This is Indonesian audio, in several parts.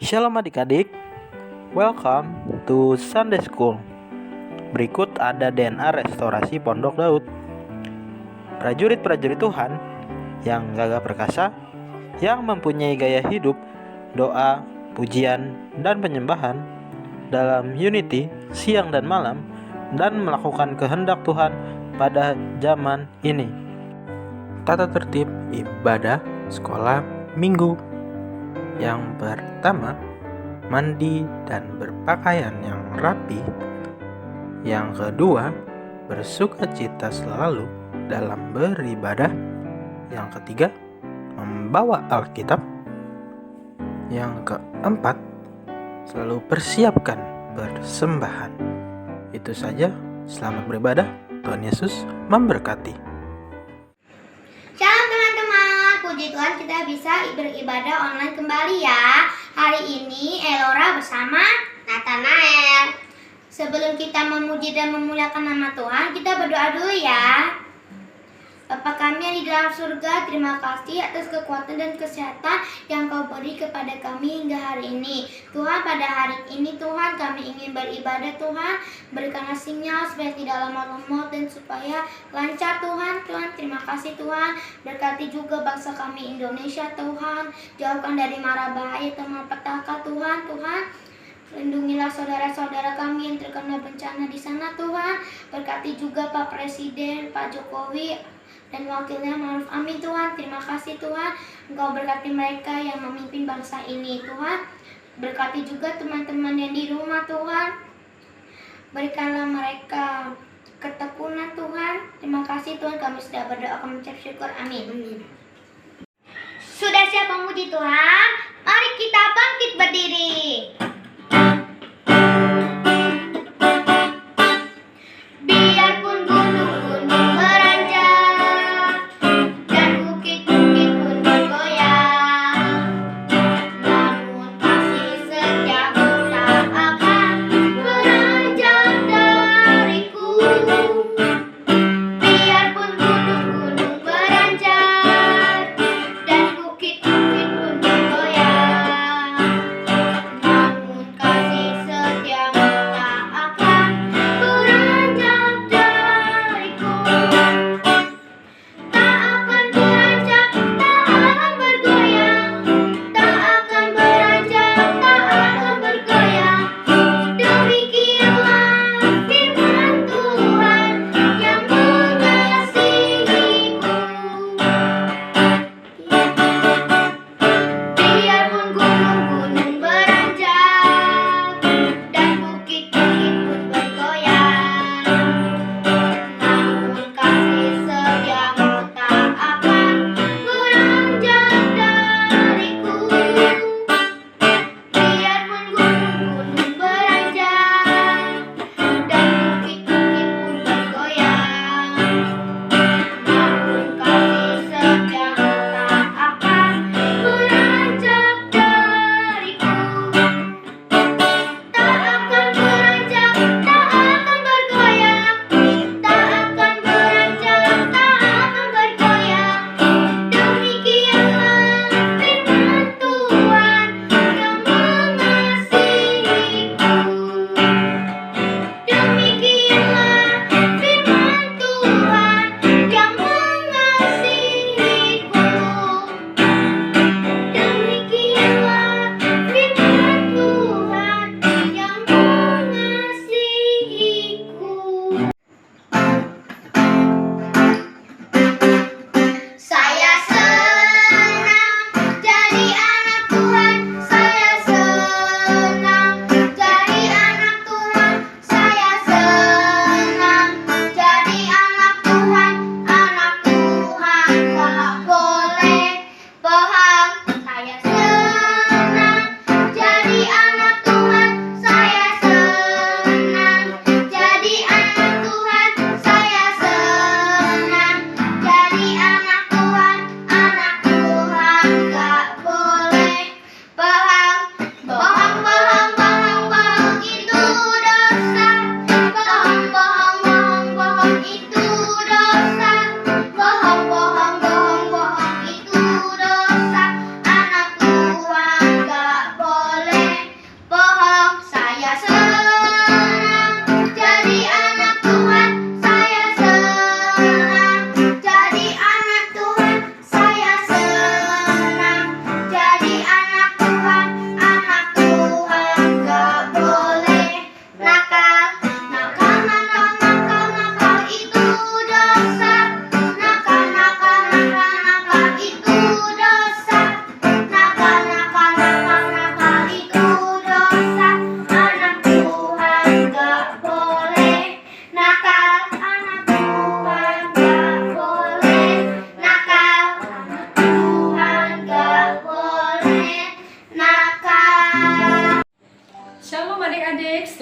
Shalom adik-adik, welcome to Sunday School. Berikut ada DNA restorasi Pondok Daud. Prajurit-prajurit Tuhan yang gagah perkasa, yang mempunyai gaya hidup, doa, pujian, dan penyembahan dalam unity siang dan malam, dan melakukan kehendak Tuhan pada zaman ini. Tata tertib ibadah sekolah minggu. Yang pertama, mandi dan berpakaian yang rapi. Yang kedua, bersukacita selalu dalam beribadah. Yang ketiga, membawa Alkitab. Yang keempat, selalu persiapkan persembahan. Itu saja, selamat beribadah. Tuhan Yesus memberkati. Shalom teman-teman, puji Tuhan kita bisa beribadah online kembali ya. Hari ini Elora bersama Nathanael. Sebelum kita memuji dan memuliakan nama Tuhan, kita berdoa dulu ya. Bapa kami yang di dalam surga, terima kasih atas kekuatan dan kesehatan yang Kau beri kepada kami hingga hari ini. Tuhan, pada hari ini Tuhan kami ingin beribadah Tuhan. Berikanlah sinyal supaya tidak lemot-lemot dan supaya lancar Tuhan. Tuhan, terima kasih Tuhan. Berkati juga bangsa kami Indonesia Tuhan. Jauhkan dari mara bahaya dan malapetaka Tuhan. Tuhan, lindungilah saudara-saudara kami yang terkena bencana di sana Tuhan. Berkati juga Pak Presiden, Pak Jokowi, dan wakilnya Ma'ruf Amin Tuhan. Terima kasih Tuhan, Engkau berkati mereka yang memimpin bangsa ini Tuhan. Berkati juga teman-teman yang di rumah Tuhan. Berikanlah mereka ketekunan Tuhan. Terima kasih Tuhan, kami sudah berdoa, kami mengucap syukur. Amin. Sudah siap memuji Tuhan? Mari kita bangkit berdiri. Biarpun gunung-gunung beranjak dan bukit-bukit pun bergoyang, namun kasih setiamu tak akan beranjak dariku. Biarpun gunung-gunung beranjak dan bukit-bukit pun bergoyang,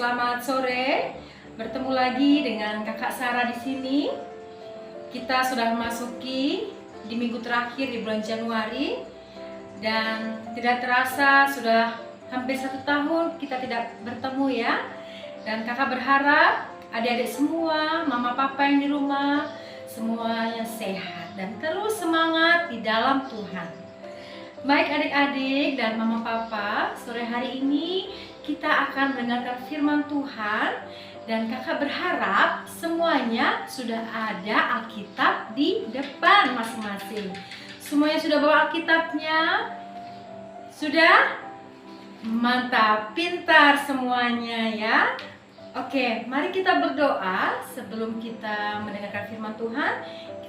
Selamat sore. Bertemu lagi dengan Kakak Sarah di sini. Kita sudah memasuki di minggu terakhir di bulan Januari dan tidak terasa sudah hampir 1 tahun kita tidak bertemu ya. Dan Kakak berharap adik-adik semua, mama papa yang di rumah semuanya sehat dan terus semangat di dalam Tuhan. Baik adik-adik dan mama papa, sore hari ini kita akan mendengarkan firman Tuhan dan kakak berharap semuanya sudah ada Alkitab di depan masing-masing. Semuanya sudah bawa Alkitabnya? Sudah? Mantap, pintar semuanya ya. Oke, mari kita berdoa sebelum kita mendengarkan firman Tuhan.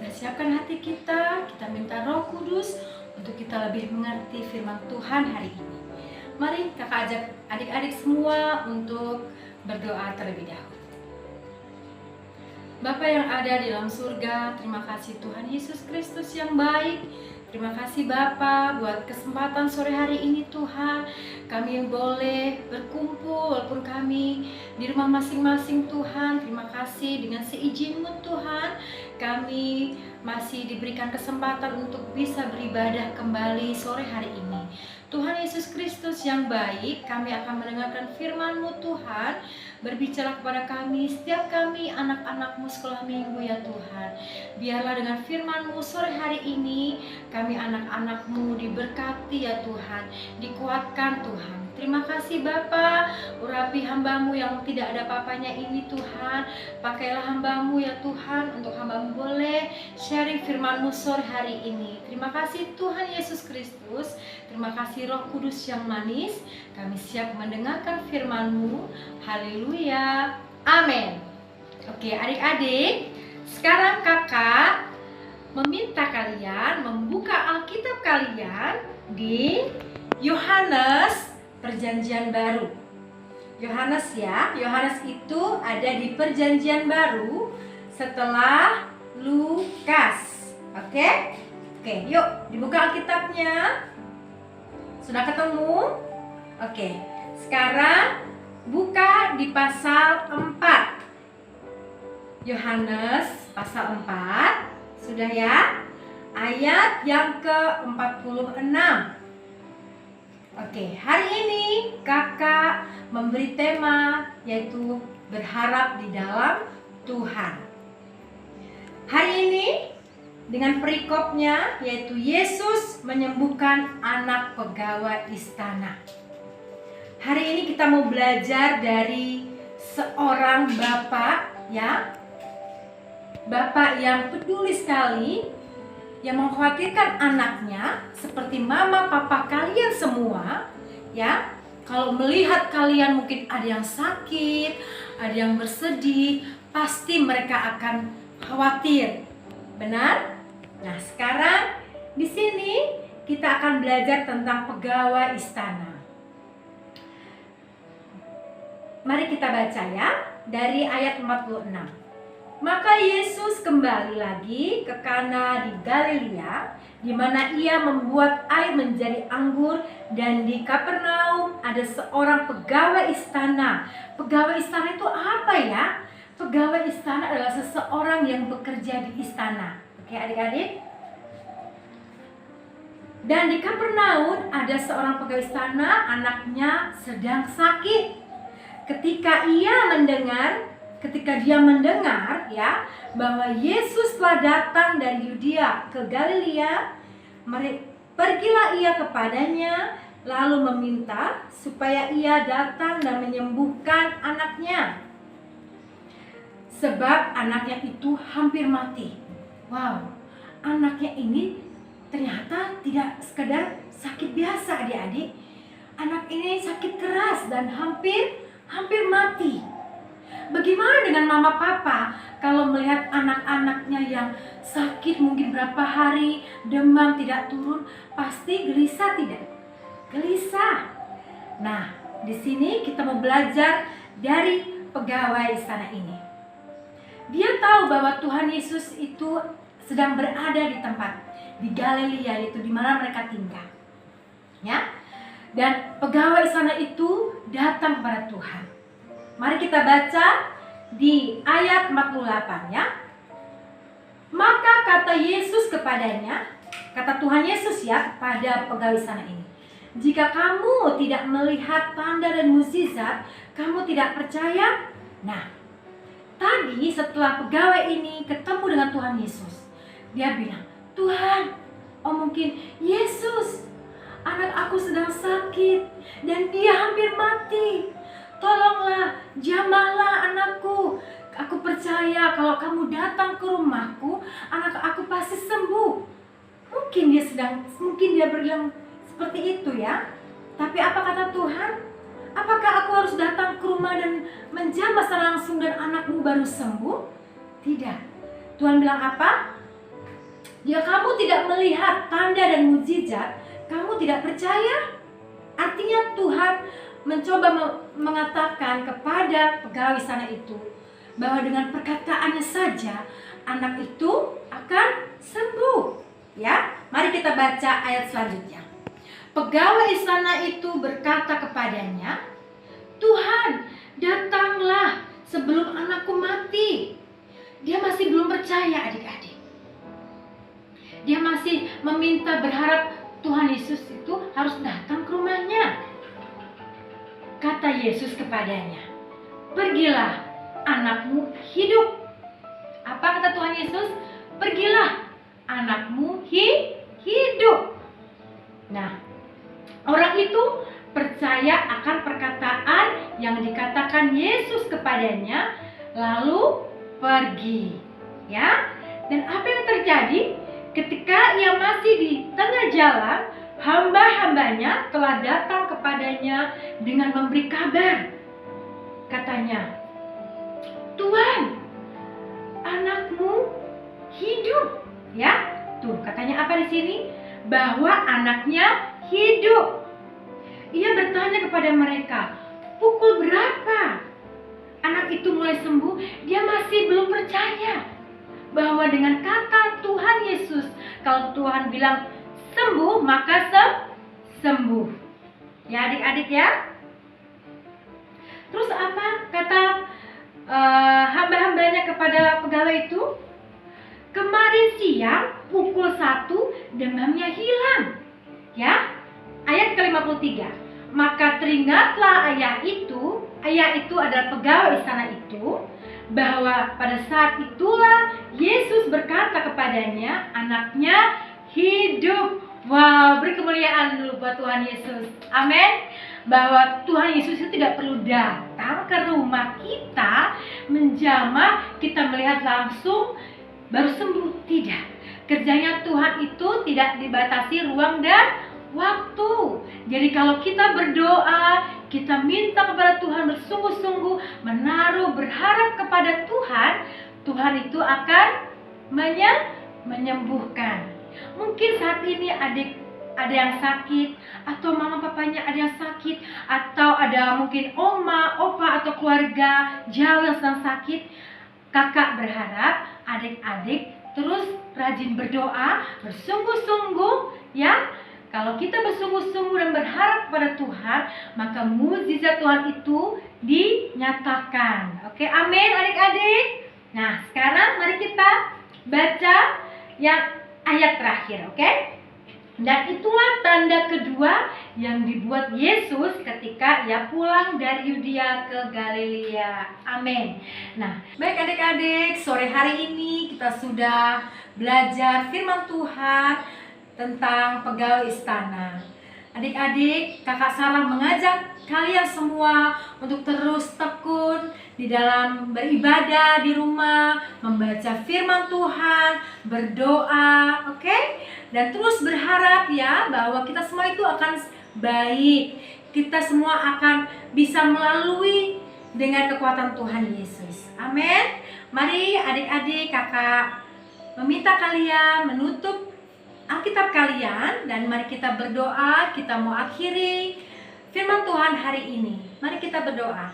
Kita siapkan hati kita minta Roh Kudus untuk kita lebih mengerti firman Tuhan hari ini. Mari kakak ajak adik-adik semua untuk berdoa terlebih dahulu. Bapa yang ada di dalam surga, terima kasih Tuhan Yesus Kristus yang baik. Terima kasih Bapa buat kesempatan sore hari ini Tuhan. Kami boleh berkumpul walaupun kami di rumah masing-masing Tuhan. Terima kasih dengan seizin-Mu Tuhan. Kami masih diberikan kesempatan untuk bisa beribadah kembali sore hari ini. Tuhan Yesus Kristus yang baik, kami akan mendengarkan firman-Mu Tuhan. Berbicara kepada kami, setiap kami anak-anak-Mu sekolah minggu ya Tuhan. Biarlah dengan firman-Mu sore hari ini, kami anak-anak-Mu diberkati ya Tuhan, dikuatkan Tuhan. Terima kasih Bapa, urapi hamba-Mu yang tidak ada papanya ini Tuhan. Pakailah hamba-Mu ya Tuhan, untuk hamba-Mu boleh sharing firman-Mu sore hari ini. Terima kasih Tuhan Yesus Kristus, terima kasih Roh Kudus yang manis. Kami siap mendengarkan firman-Mu. Haleluya, amin. Oke adik-adik, sekarang kakak meminta kalian membuka Alkitab kalian di Yohanes Perjanjian Baru. Yohanes ya, Yohanes itu ada di Perjanjian Baru setelah Lukas. Oke, yuk dibuka Alkitabnya. Sudah ketemu? Oke, sekarang buka di pasal 4. Yohanes pasal 4. Sudah ya? Ayat yang ke-46. Oke, hari ini kakak memberi tema yaitu berharap di dalam Tuhan. Hari ini dengan perikopnya yaitu Yesus menyembuhkan anak pegawai istana. Hari ini kita mau belajar dari seorang bapak ya. Bapak yang peduli sekali, yang mengkhawatirkan anaknya seperti mama papa kalian semua ya. Kalau melihat kalian mungkin ada yang sakit, ada yang bersedih, pasti mereka akan khawatir. Benar? Nah, sekarang di sini kita akan belajar tentang pegawai istana. Mari kita baca ya dari ayat 46. Maka Yesus kembali lagi ke Kana di Galilea, di mana ia membuat air menjadi anggur, dan di Kapernaum ada seorang pegawai istana. Pegawai istana itu apa ya? Pegawai istana adalah seseorang yang bekerja di istana. Oke adik-adik? Dan di Kapernaum ada seorang pegawai istana, anaknya sedang sakit. Ketika dia mendengar ya bahwa Yesus telah datang dari Yudea ke Galilea, pergilah ia kepadanya lalu meminta supaya ia datang dan menyembuhkan anaknya, sebab anaknya itu hampir mati. Wow, anaknya ini ternyata tidak sekedar sakit biasa adik-adik. Anak ini sakit keras dan hampir mati. Bagaimana dengan mama papa kalau melihat anak-anaknya yang sakit mungkin berapa hari, demam tidak turun, pasti gelisah tidak? Gelisah. Nah, di sini kita mau belajar dari pegawai istana ini. Dia tahu bahwa Tuhan Yesus itu sedang berada di tempat di Galilea, yaitu di mana mereka tinggal. Ya. Dan pegawai istana itu datang kepada Tuhan. Mari kita baca di ayat 48 ya. Maka kata Yesus kepadanya, kata Tuhan Yesus ya kepada pegawai istana ini, jika kamu tidak melihat tanda dan mukjizat, kamu tidak percaya? Nah, tadi setelah pegawai ini ketemu dengan Tuhan Yesus, dia bilang, Tuhan, oh mungkin Yesus, anak aku sedang sakit dan dia hampir mati. Tolonglah, jamahlah anakku. Aku percaya kalau kamu datang ke rumahku, anak aku pasti sembuh. Mungkin dia bilang seperti itu ya. Tapi apa kata Tuhan? Apakah aku harus datang ke rumah dan menjamah secara langsung dan anakmu baru sembuh? Tidak. Tuhan bilang apa? Jika kamu tidak melihat tanda dan mukjizat, kamu tidak percaya? Artinya Tuhan mencoba mengatakan kepada pegawai istana itu bahwa dengan perkataannya saja anak itu akan sembuh. Ya, mari kita baca ayat selanjutnya. Pegawai istana itu berkata kepadanya, Tuhan, datanglah sebelum anakku mati. Dia masih belum percaya adik-adik. Dia masih meminta berharap Tuhan Yesus itu harus datang ke rumahnya. Kata Yesus kepadanya, pergilah, anakmu hidup. Apa kata Tuhan Yesus? Pergilah, anakmu hidup. Nah, orang itu percaya akan perkataan yang dikatakan Yesus kepadanya, lalu pergi. Ya, dan apa yang terjadi? Ketika ia masih di tengah jalan, hamba-hambanya telah datang kepadanya dengan memberi kabar. Katanya, Tuhan, anakmu hidup. Ya, tuh katanya apa di sini? Bahwa anaknya hidup. Ia bertanya kepada mereka, pukul berapa anak itu mulai sembuh? Dia masih belum percaya bahwa dengan kata Tuhan Yesus, kalau Tuhan bilang sembuh, maka sembuh. Ya adik-adik ya. Terus apa kata hamba-hambanya kepada pegawai itu? Kemarin siang pukul 1 demamnya hilang. Ya, ayat ke-53. Maka teringatlah ayah itu adalah pegawai istana itu, bahwa pada saat itulah Yesus berkata kepadanya, anaknya hidup. Wow, beri kemuliaan dulu buat Tuhan Yesus. Amin. Bahwa Tuhan Yesus itu tidak perlu datang ke rumah kita, menjamah, kita melihat langsung baru sembuh. Tidak. Kerjanya Tuhan itu tidak dibatasi ruang dan waktu. Jadi kalau kita berdoa, kita minta kepada Tuhan bersungguh-sungguh, menaruh berharap kepada Tuhan, Tuhan itu akan menyembuhkan. Mungkin saat ini adik ada yang sakit, atau mama papanya ada yang sakit, atau ada mungkin oma, opa atau keluarga jauh yang sedang sakit. Kakak berharap adik-adik terus rajin berdoa, bersungguh-sungguh ya. Kalau kita bersungguh-sungguh dan berharap kepada Tuhan, maka mukjizat Tuhan itu dinyatakan. Oke, amin adik-adik. Nah, sekarang mari kita baca yang ayat terakhir, oke? Dan itulah tanda kedua yang dibuat Yesus ketika ia pulang dari Yudea ke Galilea. Amin. Nah, baik adik-adik, sore hari ini kita sudah belajar firman Tuhan tentang pegawai istana. Adik-adik, kakak Sarah mengajak kalian semua untuk terus tekun di dalam beribadah di rumah, membaca firman Tuhan, berdoa, oke? Dan terus berharap ya bahwa kita semua itu akan baik. Kita semua akan bisa melalui dengan kekuatan Tuhan Yesus. Amin. Mari adik-adik, kakak meminta kalian menutup Alkitab kalian dan mari kita berdoa. Kita mau akhiri firman Tuhan hari ini. Mari kita berdoa.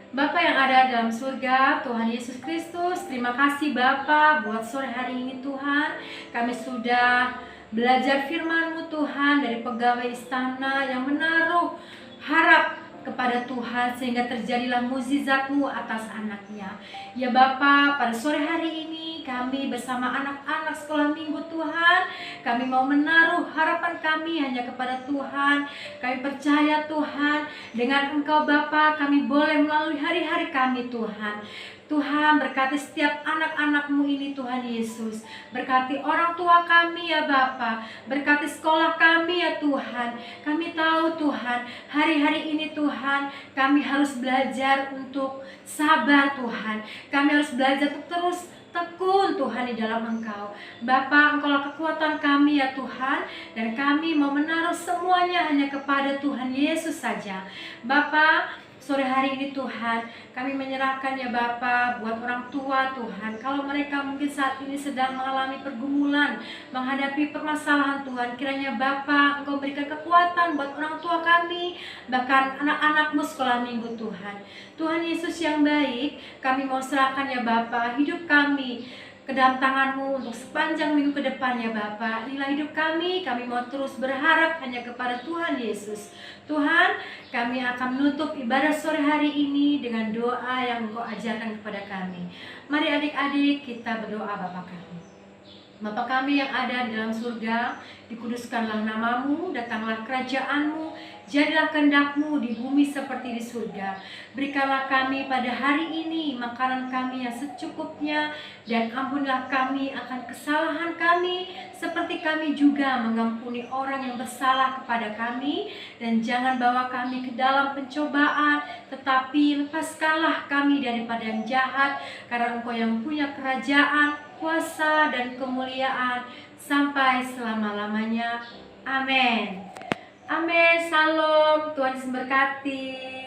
Bapa yang ada dalam surga, Tuhan Yesus Kristus, terima kasih Bapa buat sore hari ini Tuhan. Kami sudah belajar firman-Mu Tuhan dari pegawai istana yang menaruh harap kepada kepada Tuhan sehingga terjadilah mukjizat-Mu atas anaknya. Ya Bapa, pada sore hari ini kami bersama anak-anak sekolah minggu Tuhan, kami mau menaruh harapan kami hanya kepada Tuhan. Kami percaya Tuhan, dengan Engkau Bapa kami boleh melalui hari-hari kami Tuhan. Tuhan, berkati setiap anak-anak-Mu ini Tuhan Yesus. Berkati orang tua kami ya Bapa. Berkati sekolah kami ya Tuhan. Kami tahu Tuhan, hari-hari ini Tuhan, kami harus belajar untuk sabar Tuhan. Kami harus belajar untuk terus tekun Tuhan di dalam Engkau. Bapa, Engkaulah kekuatan kami ya Tuhan, dan kami mau menaruh semuanya hanya kepada Tuhan Yesus saja. Bapa, sore hari ini Tuhan, kami menyerahkan ya Bapa buat orang tua Tuhan. Kalau mereka mungkin saat ini sedang mengalami pergumulan, menghadapi permasalahan Tuhan, kiranya Bapa Engkau berikan kekuatan buat orang tua kami, bahkan anak-anak-Mu sekolah minggu Tuhan. Tuhan Yesus yang baik, kami mau serahkan ya Bapa hidup kami ke dalam tangan-Mu untuk sepanjang minggu ke depan ya Bapa. Inilah hidup kami mau terus berharap hanya kepada Tuhan Yesus. Tuhan, kami akan menutup ibadah sore hari ini dengan doa yang Engkau ajarkan kepada kami. Mari adik-adik kita berdoa Bapa kami. Bapa kami yang ada di dalam surga, dikuduskanlah nama-Mu, datanglah kerajaan-Mu, jadilah kehendak-Mu di bumi seperti di surga. Berikanlah kami pada hari ini makanan kami yang secukupnya, dan ampunilah kami akan kesalahan kami, seperti kami juga mengampuni orang yang bersalah kepada kami. Dan jangan bawa kami ke dalam pencobaan, tetapi lepaskanlah kami daripada yang jahat, karena Engkau yang punya kerajaan, kuasa, dan kemuliaan sampai selama-lamanya. Amin. Amin. Shalom. Tuhan Yesus memberkati.